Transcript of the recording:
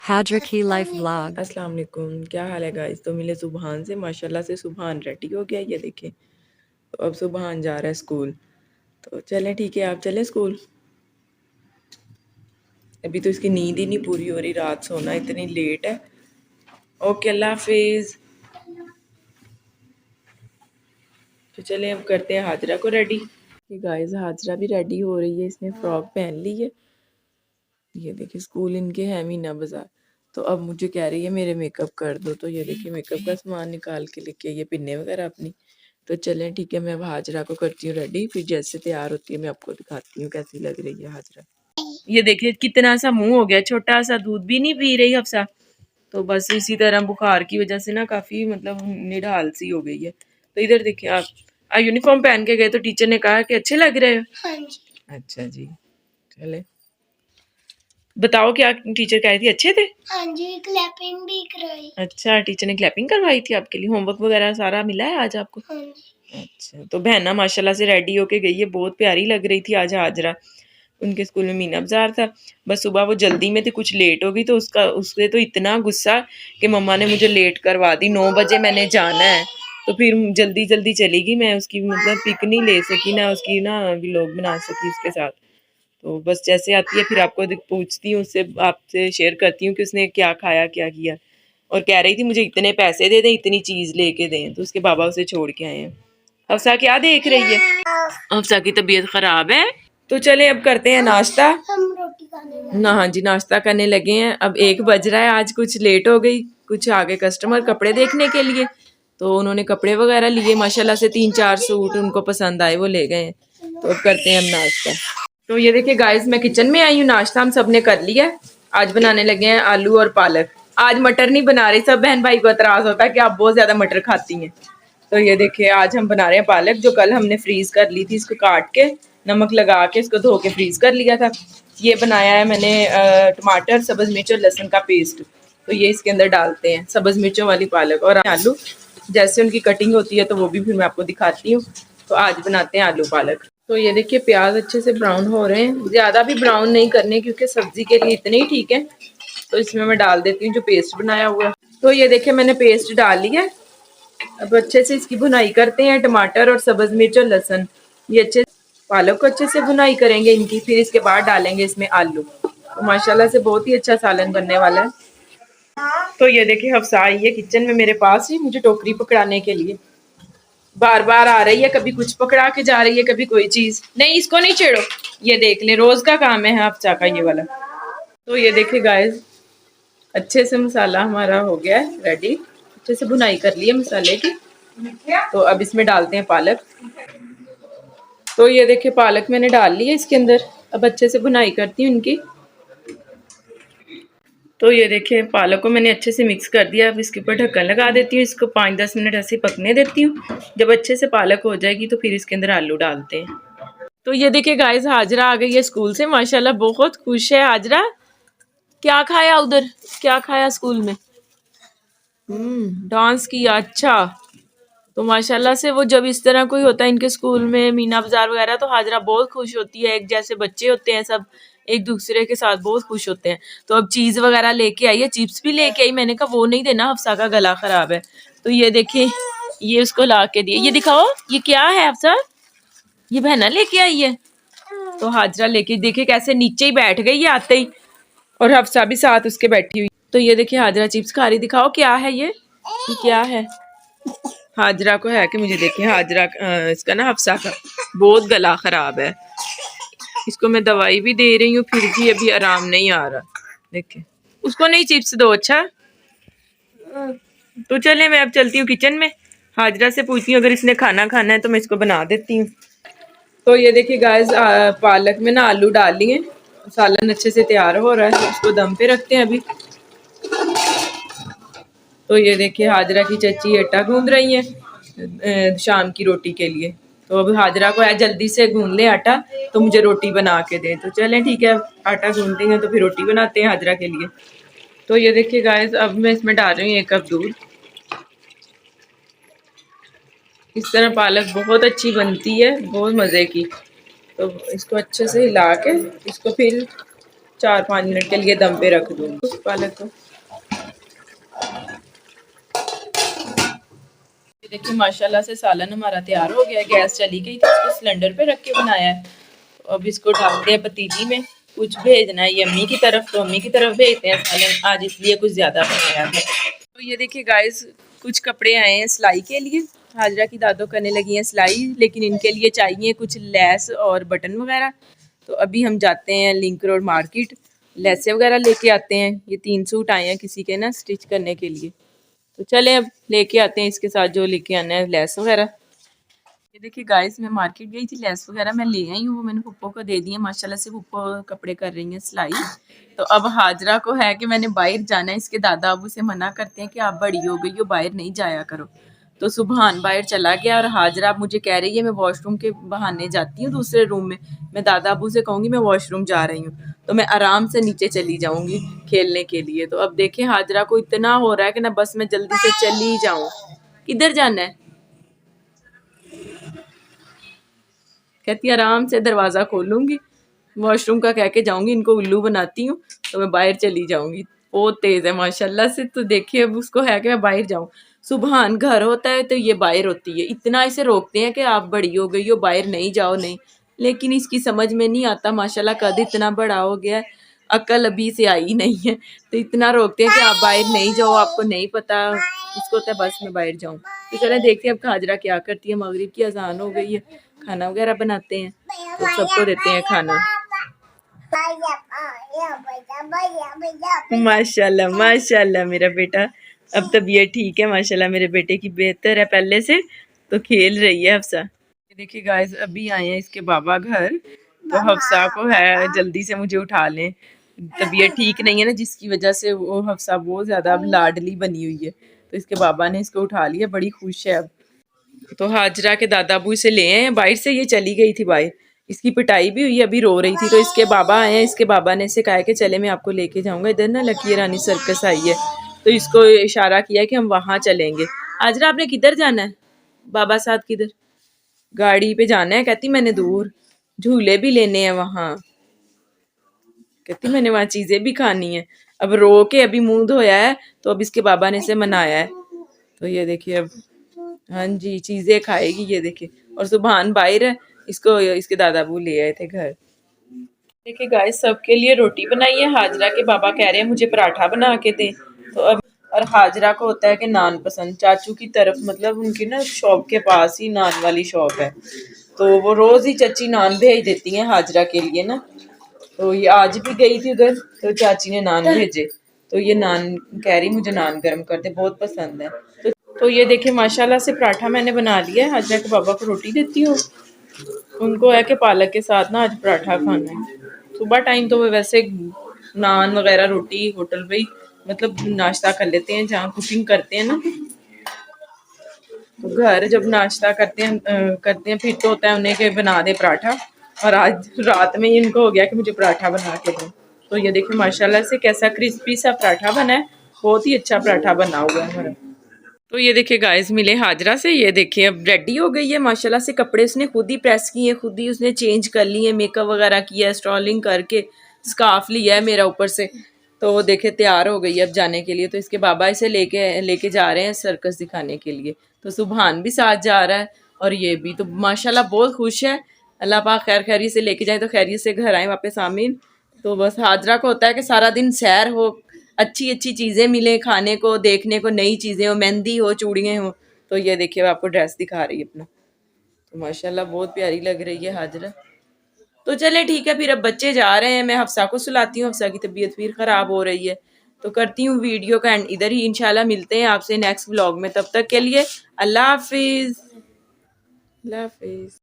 Hadra Key Life Vlog। अस्सलाम वालेकुम, क्या हाल है गाइस। तो मिले सुबहान से, माशाल्लाह से सुबहान रेडी हो गया, ये देखें। तो अब सुबहान जा रहा है स्कूल। तो चलें ठीक है, आप चलें स्कूल। अभी तो इसकी नींद ही नहीं पूरी हो रही, रात सोना इतनी लेट है। ओके, अल्लाह हाफिज़। तो चलें अब करते हैं हाजरा को रेडी। ये गाइस हाजरा भी रेडी हो रही है, इसने फ्रॉक पहन ली है। ये देखिए स्कूल इनके है मीना बाजार। तो अब मुझे कह रही है मेरे मेकअप कर दो। तो ये देखिए मेकअप का सामान निकाल के लेके ये पिन्ने वगैरह अपनी। तो चलें ठीक है, मैं अब हाजरा को करती हूँ रेडी, फिर जैसे तैयार होती है मैं आपको दिखाती हूँ कैसी लग रही है हाजरा। ये देखिए कितना सा मुंह हो गया, छोटा सा, दूध भी नहीं पी रही हफ्सा। तो बस इसी तरह बुखार की वजह से ना काफ़ी मतलब निढाल सी हो गई है। तो इधर देखिए आप यूनिफॉर्म पहन के गए तो टीचर ने कहा कि अच्छे लग रहे हो। हाँ जी। अच्छा जी, चले बताओ क्या टीचर कह रही थी, अच्छे थे? हाँ जी, क्लैपिंग भी कराई। अच्छा, टीचर ने क्लैपिंग करवाई थी आपके लिए। होमवर्क वगैरह सारा मिला है आज आपको? हाँ जी। अच्छा, तो बहना माशाल्लाह से रेडी होके गई है, बहुत प्यारी लग रही थी आज हाजरा। उनके स्कूल में मीना बाजार था, बस सुबह वो जल्दी में थी, कुछ लेट हो गई तो उससे तो इतना गुस्सा कि मम्मा ने मुझे लेट करवा दी, 9 बजे मैंने जाना है। तो फिर जल्दी जल्दी चली गई, मैं उसकी मतलब पिक नहीं ले सकी, ना उसकी ना व्लॉग बना सकी उसके साथ। तो बस जैसे आती है फिर आपको पूछती हूँ, उससे आपसे शेयर करती हूँ कि उसने क्या खाया क्या किया। और कह रही थी मुझे इतने पैसे दे दें, इतनी चीज़ लेके दें। तो उसके बाबा उसे छोड़ के आए हैं। हफ्सा क्या देख रही है? हफ्सा की तबीयत खराब है। तो चले अब करते हैं नाश्ता। हम रोटी खाने ना हाँ जी, नाश्ता करने लगे हैं। अब 1 बज रहा है, आज कुछ लेट हो गई, कुछ आगे कस्टमर कपड़े देखने के लिए। तो उन्होंने कपड़े वगैरह लिए, माशाल्लाह से 3-4 सूट उनको पसंद आए, वो ले गए हैं। तो अब करते हैं हम नाश्ता। तो ये देखिए गाइस, मैं किचन में आई हूँ, नाश्ता हम सब ने कर लिया है। आज बनाने लगे हैं आलू और पालक। आज मटर नहीं बना रही, सब बहन भाई को एतराज होता है कि आप बहुत ज्यादा मटर खाती हैं। तो ये देखिए आज हम बना रहे हैं पालक, जो कल हमने फ्रीज कर ली थी, इसको काट के नमक लगा के इसको धो के फ्रीज कर लिया था। ये बनाया है मैंने टमाटर, सब्ज मिर्च और लहसुन का पेस्ट। तो ये इसके अंदर डालते हैं, सब्ज मिर्चों वाली पालक और आलू। जैसे उनकी कटिंग होती है तो वो भी फिर मैं आपको दिखाती हूँ। तो आज बनाते हैं आलू पालक। तो ये देखिए प्याज अच्छे से ब्राउन हो रहे हैं, ज़्यादा भी ब्राउन नहीं करने क्योंकि सब्जी के लिए इतने ही ठीक है। तो इसमें मैं डाल देती हूँ जो पेस्ट बनाया हुआ है। तो ये देखिए मैंने पेस्ट डाल लिया। अब अच्छे से इसकी भुनाई करते हैं, टमाटर और सब्ज मिर्च और लहसुन। ये अच्छे पालक को अच्छे से भुनाई करेंगे इनकी, फिर इसके बाद डालेंगे इसमें आलू। तो माशाल्लाह से बहुत ही अच्छा सालन बनने वाला है। तो ये देखिए हफ्सा आई है किचन में मेरे पास ही, मुझे टोकरी पकड़ाने के लिए। बार बार आ रही है, कभी कुछ पकड़ा के जा रही है, कभी कोई चीज। नहीं, इसको नहीं छेड़ो। ये देख ले, रोज का काम है हफ्सा का ये वाला। तो ये देखिए गाइस, अच्छे से मसाला हमारा हो गया है रेडी। अच्छे से भुनाई कर ली है मसाले की। तो अब इसमें डालते हैं पालक। तो ये देखिए पालक मैंने डाल ली है इसके अंदर। अब अच्छे से भुनाई करती हूँ इनकी। तो ये देखिए पालक को मैंने अच्छे से मिक्स कर दिया। अब इसके ऊपर ढक्कन लगा देती हूँ, इसको 5-10 मिनट ऐसे पकने देती हूँ। जब अच्छे से पालक हो जाएगी तो फिर इसके अंदर आलू डालते हैं। तो ये देखिए गाइस, हाजरा आ गई है स्कूल से, माशाल्लाह बहुत खुश है हाजरा। क्या खाया उधर, क्या खाया स्कूल में? डांस किया, अच्छा। तो माशाल्लाह से वो जब इस तरह कोई होता है इनके स्कूल में, मीना बाजार वगैरह, तो हाजरा बहुत खुश होती है। एक जैसे बच्चे होते हैं सब, एक दूसरे के साथ बहुत खुश होते हैं। तो अब चीज़ वगैरह लेके आई है, चिप्स भी लेके आई। मैंने कहा वो नहीं देना, हफ्सा का गला खराब है। तो ये देखिए ये उसको ला के दिए। ये दिखाओ ये क्या है हफ्सा, ये बहना लेके आई है। तो हाजरा लेके देखिए कैसे नीचे ही बैठ गई है आते ही, और हफ्सा भी साथ उसके बैठी हुई। तो ये देखिए हाजरा चिप्स खा रही। दिखाओ क्या है ये क्या है। हाजरा को है कि मुझे देखिए हाजरा इसका ना हफ्सा का बहुत गला खराब है। इसको मैं दवाई भी दे रही हूँ फिर भी अभी आराम नहीं आ रहा। देखिए उसको नहीं चिप्स दो। अच्छा तो चले मैं अब चलती हूँ किचन में, हाजरा से पूछती हूँ अगर इसने खाना खाना है तो मैं इसको बना देती हूँ। तो ये देखिए गाइस, पालक में ना आलू डाल लिए, सालन अच्छे से तैयार हो रहा है, इसको दम पे रखते हैं अभी। तो ये देखिए हाजरा की चची आटा गूंद रही है शाम की रोटी के लिए। तो अब हाजरा को है जल्दी से गूंद ले आटा तो मुझे रोटी बना के दे। तो चलें ठीक है, आटा गूंदते हैं तो फिर रोटी बनाते हैं हाजरा के लिए। तो ये देखिए गाइस, अब मैं इसमें डाल रही हूँ 1 कप दूध। इस तरह पालक बहुत अच्छी बनती है, बहुत मज़े की। तो इसको अच्छे से हिला के इसको फिर 4-5 मिनट के लिए दम पे रख दूंगी उस पालक को। देखिए माशाल्लाह से सालन हमारा तैयार हो गया। गैस चली गई थी, इसको सिलेंडर पे रख के बनाया है। तो अब इसको डालते हैं पतीली में। कुछ भेजना है ये अम्मी की तरफ, तो अम्मी की तरफ भेजते हैं सालन आज, इसलिए कुछ ज़्यादा बनाया है। तो ये देखिए गाइस, कुछ कपड़े आए हैं सिलाई के लिए। हाजरा की दादो करने लगी हैं सिलाई, लेकिन इनके लिए चाहिए कुछ लेस और बटन वगैरह। तो अभी हम जाते हैं लिंक रोड मार्केट, लेसें वगैरह लेके आते हैं। ये 3 सूट आए हैं किसी के ना स्टिच करने के लिए, तो चले अब लेके आते हैं इसके साथ जो लेके आना है लेस वगैरह। ये देखिए गाइस, मैं मार्केट गई थी, लेस वगैरह मैं ले आई हूँ, वो मैंने पप्पो को दे दी है। माशाल्लाह से पप्पो कपड़े कर रही हैं सिलाई। तो अब हाजरा को है कि मैंने बाहर जाना है, इसके दादा अबू से मना करते हैं कि आप बड़ी हो गई हो, बाहर नहीं जाया करो। तो सुबहान बाहर चला गया और हाजरा अब मुझे कह रही है मैं वॉशरूम के बहाने जाती हूँ दूसरे रूम में। मैं दादा अबू से कहूँगी मैं वॉशरूम जा रही हूँ, तो मैं आराम से नीचे चली जाऊँगी खेलने के लिए। तो अब देखें हाजरा को इतना हो रहा है कि ना बस मैं जल्दी से चली जाऊँ। किधर जाना है? कहती आराम से दरवाज़ा खोलूंगी, वॉशरूम का कह के जाऊंगी, इनको उल्लू बनाती हूँ तो मैं बाहर चली जाऊंगी। बहुत तेज़ है माशाल्लाह से। तो देखिए अब उसको है कि मैं बाहर जाऊँ। सुबहान घर होता है तो ये बाहर होती है, इतना इसे रोकते हैं कि आप बड़ी हो गई हो, बाहर नहीं जाओ नहीं, लेकिन इसकी समझ में नहीं आता। माशाल्लाह कद इतना बड़ा हो गया है, अकल अभी से आई नहीं है, तो इतना रोकते हैं कि आप बाहर नहीं जाओ, आपको नहीं पता। इसको होता है बस मैं बाहर जाऊँ। तो चले देखते हैं अब हाजरा क्या करती है। मगरिब की अजान हो गई है, खाना वगैरह बनाते हैं, तो सबको देते हैं खाना। माशाल्लाह माशाल्लाह मेरा बेटा, अब तबीयत ठीक है माशाल्लाह, मेरे बेटे की बेहतर है पहले से, तो खेल रही है हफ्सा। देखिए गाइस, अभी आए हैं इसके बाबा घर, तो हफ्सा को है जल्दी से मुझे उठा लें। तबीयत ठीक नहीं है ना, जिसकी वजह से वो हफ्सा बहुत ज़्यादा अब लाडली बनी हुई है, तो इसके बाबा ने इसको उठा लिया, बड़ी खुश है अब। तो हाजरा के दादा अबू इसे ले आए हैं बाहर से, ये चली गई थी बाहर, इसकी पिटाई भी हुई, अभी रो रही थी। तो इसके बाबा आए हैं, इसके बाबा ने इसे कहा कि चले मैं आपको लेके जाऊंगा, इधर ना लकी रानी सर्कस आई है, तो इसको इशारा किया कि हम वहाँ चलेंगे। हाजरा आपने किधर जाना है? बाबा साथ किधर? गाड़ी पे जाना है, कहती मैंने दूर झूले भी लेने हैं वहाँ, कहती मैंने वहाँ चीज़ें भी खानी है। अब रो के अभी मुंह धोया है, तो अब इसके बाबा ने इसे मनाया है। तो ये देखिए अब, हाँ जी चीज़ें खाएगी ये देखिए। और सुबहान बाहर है, इसको इसके दादा अबू ले आए थे घर। देखिए गाइस, सबके लिए रोटी बनाई है। हाजरा के बाबा कह रहे हैं मुझे पराठा बना के दे, तो अब और हाजरा को होता है कि नान पसंद, चाचू की तरफ मतलब उनकी ना शॉप के पास ही नान वाली शॉप है, तो वो रोज़ ही चची नान भेज देती हैं हाजरा के लिए ना। तो ये आज भी गई थी उधर, तो चाची ने नान भेजे, तो ये नान कह रही मुझे नान गर्म कर दे, बहुत पसंद है। तो ये देखिए माशाल्लाह से पराठा मैंने बना लिया है। हाजरा के बाबा को रोटी देती हूँ, उनको है कि पालक के साथ ना आज पराठा खाना है। सुबह टाइम तो वो वैसे नान वगैरह रोटी होटल पे ही मतलब नाश्ता कर लेते हैं, जहाँ कुकिंग करते हैं ना, तो घर जब नाश्ता करते हैं फिर तो होता है उन्हें कि बना दे पराठा, और आज रात में इनको हो गया कि मुझे पराठा बना के दो। तो ये देखिए माशाल्लाह से कैसा क्रिस्पी सा पराठा बना है, बहुत ही अच्छा पराठा बना हुआ है हमारा। तो ये देखिए गाइस, मिले हाजरा से, ये देखिए अब रेडी हो गई है माशाल्लाह से। कपड़े उसने खुद ही प्रेस किए, खुद ही उसने चेंज कर लिए, मेकअप वगैरह किया, स्टॉलिंग करके स्कार्फ लिया है मेरा ऊपर से। तो वो देखे तैयार हो गई है अब जाने के लिए। तो इसके बाबा इसे लेके जा रहे हैं सर्कस दिखाने के लिए, तो सुबहान भी साथ जा रहा है और ये भी। तो माशाल्लाह बहुत खुश है, अल्लाह पाक खैर खैरियत से लेके जाए, तो खैरियत से घर आए वापस आमीन। तो बस हाजरा को होता है कि सारा दिन सैर हो, अच्छी अच्छी चीज़ें मिले खाने को, देखने को, नई चीज़ें हो, मेहंदी हो, चूड़ियाँ हो। तो ये देखिए आपको ड्रेस दिखा रही है अपना, तो माशाल्लाह बहुत प्यारी लग रही है हाजरा। तो चले ठीक है, फिर अब बच्चे जा रहे हैं, मैं हफ्सा को सुलाती हूँ, हफ्सा की तबीयत फिर ख़राब हो रही है। तो करती हूँ वीडियो का एंड इधर ही, इंशाल्लाह मिलते हैं आपसे नेक्स्ट व्लॉग में, तब तक के लिए अल्लाह हाफिज़। अल्लाह हाफिज़।